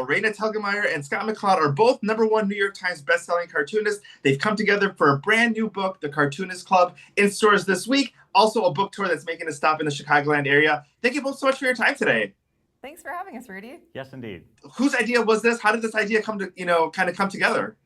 Raina Telgemeier and Scott McCloud are both #1 New York Times bestselling cartoonists. They've come together for a brand new book, The Cartoonist Club, in stores this week. Also a book tour that's making a stop in the Chicagoland area. Thank you both so much for your time today. Thanks for having us, Rudy. Yes, indeed. Whose idea was this? How did this idea come to, kind of come together?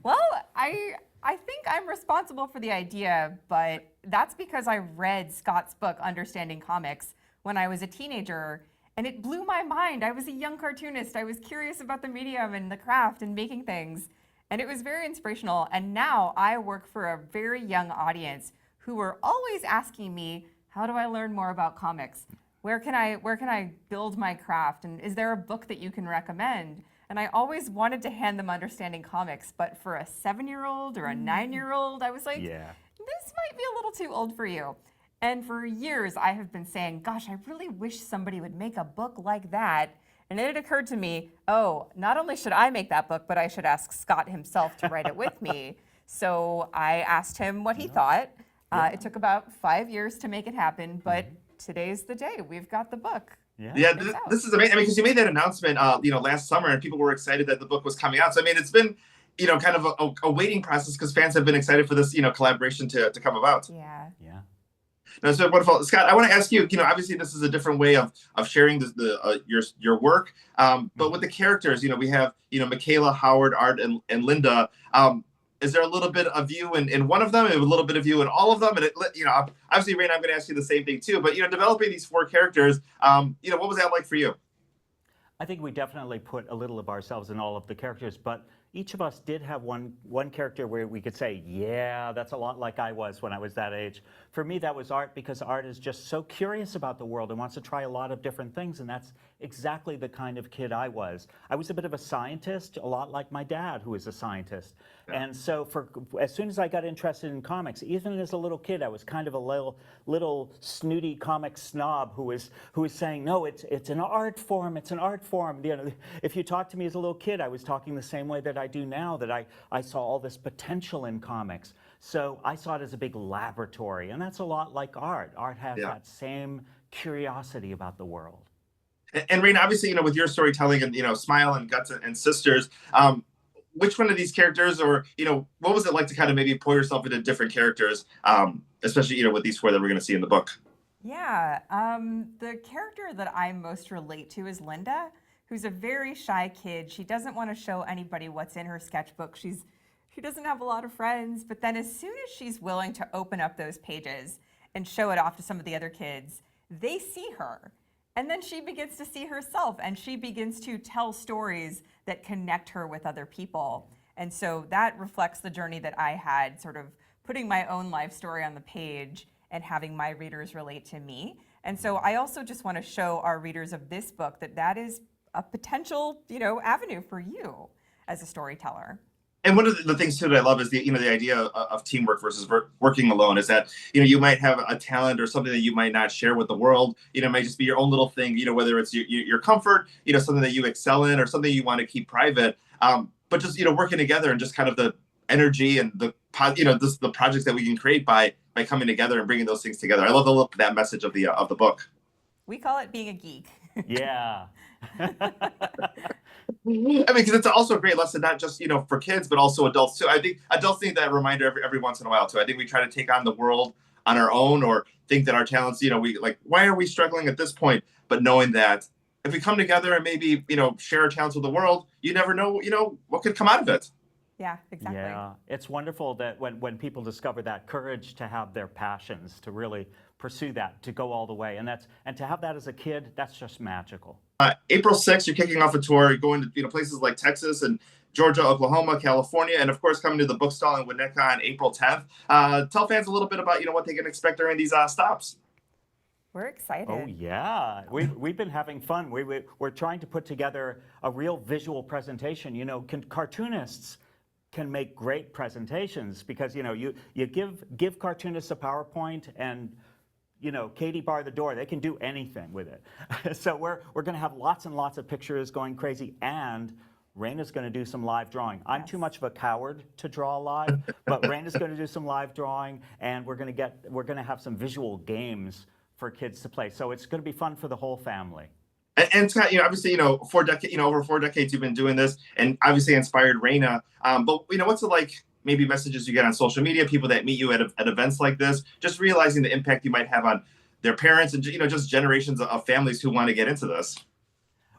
Well, I think I'm responsible for the idea, but that's because I read Scott's book, Understanding Comics, when I was a teenager, and it blew my mind. I was a young cartoonist. I was curious about the medium and the craft and making things, and it was very inspirational. And now I work for a very young audience who are always asking me, how do I learn more about comics? Where can I build my craft? And is there a book that you can recommend? And I always wanted to hand them Understanding Comics, but for a 7-year-old or a 9-year-old, I was like, Yeah. this might be a little too old for you. And for years, I have been saying, gosh, I really wish somebody would make a book like that. And it had occurred to me, oh, not only should I make that book, but I should ask Scott himself to write it with me. So I asked him what he thought. It took about 5 years to make it happen, but today's the day. We've got the book. Yeah, this is amazing. I mean, because you made that announcement, last summer, and people were excited that the book was coming out. So, I mean, it's been, kind of a waiting process because fans have been excited for this, collaboration to come about. Yeah. No, it's been wonderful. Scott, I want to ask you, obviously this is a different way of sharing your work. But with the characters, we have, Michaela, Howard, Art, and Linda. Is there a little bit of you in one of them, and a little bit of you in all of them? And obviously, Raina, I'm going to ask you the same thing too. But developing these 4 characters, what was that like for you? I think we definitely put a little of ourselves in all of the characters, but each of us did have one character where we could say, yeah, that's a lot like I was when I was that age. For me, that was Art, because Art is just so curious about the world and wants to try a lot of different things, and that's exactly the kind of kid I was. I was a bit of a scientist, a lot like my dad, who is a scientist. Yeah. And so as soon as I got interested in comics, even as a little kid, I was kind of a little snooty comic snob who was saying, no, it's an art form, it's an art form. If you talk to me as a little kid, I was talking the same way that I do now, that I saw all this potential in comics. So I saw it as a big laboratory, and that's a lot like art. Art has that same curiosity about the world. And Raina, obviously, with your storytelling and, Smile and Guts and Sisters, which one of these characters, or, what was it like to kind of maybe pour yourself into different characters, especially, with these 4 that we're going to see in the book? Yeah, the character that I most relate to is Linda, who's a very shy kid. She doesn't want to show anybody what's in her sketchbook. She doesn't have a lot of friends, but then as soon as she's willing to open up those pages and show it off to some of the other kids, they see her. And then she begins to see herself, and she begins to tell stories that connect her with other people. And so that reflects the journey that I had, sort of putting my own life story on the page and having my readers relate to me. And so I also just want to show our readers of this book that is a potential, avenue for you as a storyteller. And one of the things too that I love is the idea of teamwork versus working alone. Is that you might have a talent or something that you might not share with the world. It might just be your own little thing. Whether it's your comfort, something that you excel in, or something you want to keep private. But just working together and just kind of the energy and the the projects that we can create by coming together and bringing those things together. I love that message of the book. We call it being a geek. Yeah. I mean, because it's also a great lesson, not just, for kids, but also adults too. I think adults need that reminder every once in a while too. I think we try to take on the world on our own, or think that our talents, we like, why are we struggling at this point? But knowing that if we come together and maybe, share our talents with the world, you never know, what could come out of it. Yeah, exactly. Yeah, it's wonderful that when people discover that courage to have their passions, to really pursue that, to go all the way, and to have that as a kid, that's just magical. April 6th, you're kicking off a tour. You're going to places like Texas and Georgia, Oklahoma, California, and of course coming to the book stall in Winnetka on April 10th. Tell fans a little bit about what they can expect during these stops. We're excited. Oh yeah, we've been having fun. We're trying to put together a real visual presentation. Cartoonists can make great presentations because you give cartoonists a PowerPoint and Katie bar the door, they can do anything with it. So we're going to have lots and lots of pictures going crazy, and Raina's going to do some live drawing. I'm too much of a coward to draw live, but Raina's going to do some live drawing, and we're going to have some visual games for kids to play. So it's going to be fun for the whole family. And Scott, obviously, over 4 decades you've been doing this, and obviously inspired Raina. But what's it like? Maybe messages you get on social media, people that meet you at events like this, just realizing the impact you might have on their parents and just generations of families who want to get into this.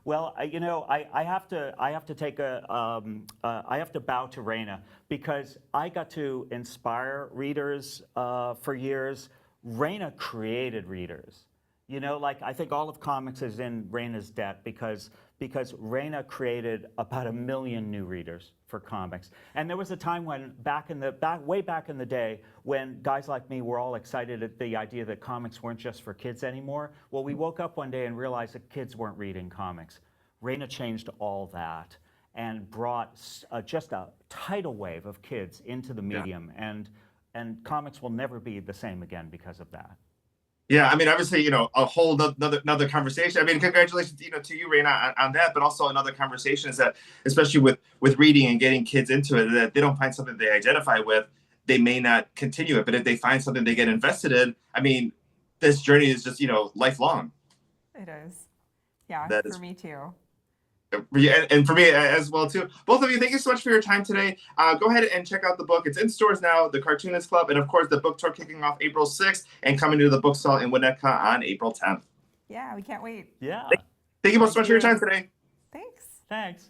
Well, I have to take I have to bow to Raina because I got to inspire readers for years. Raina created readers. Like I think all of comics is in Raina's debt because Raina created about 1 million new readers for comics. And there was a time when way back in the day when guys like me were all excited at the idea that comics weren't just for kids anymore. Well, we woke up one day and realized that kids weren't reading comics. Raina changed all that and brought just a tidal wave of kids into the medium, and comics will never be the same again because of that. Yeah, I mean, obviously, a whole another conversation. I mean, congratulations, to you, Raina, on that. But also another conversation is that, especially with reading and getting kids into it, that they don't find something they identify with, they may not continue it. But if they find something they get invested in, I mean, this journey is just lifelong. It is. Yeah, That for is. me too. And for me as well too. Both of you, thank you so much for your time today. Go ahead and check out the book. It's in stores now, the Cartoonist Club, and of course the book tour kicking off April 6th and coming to the bookstall in Winnetka on April 10th. Yeah, we can't wait. Yeah. Thank you both so much for your time today. Thanks. Thanks.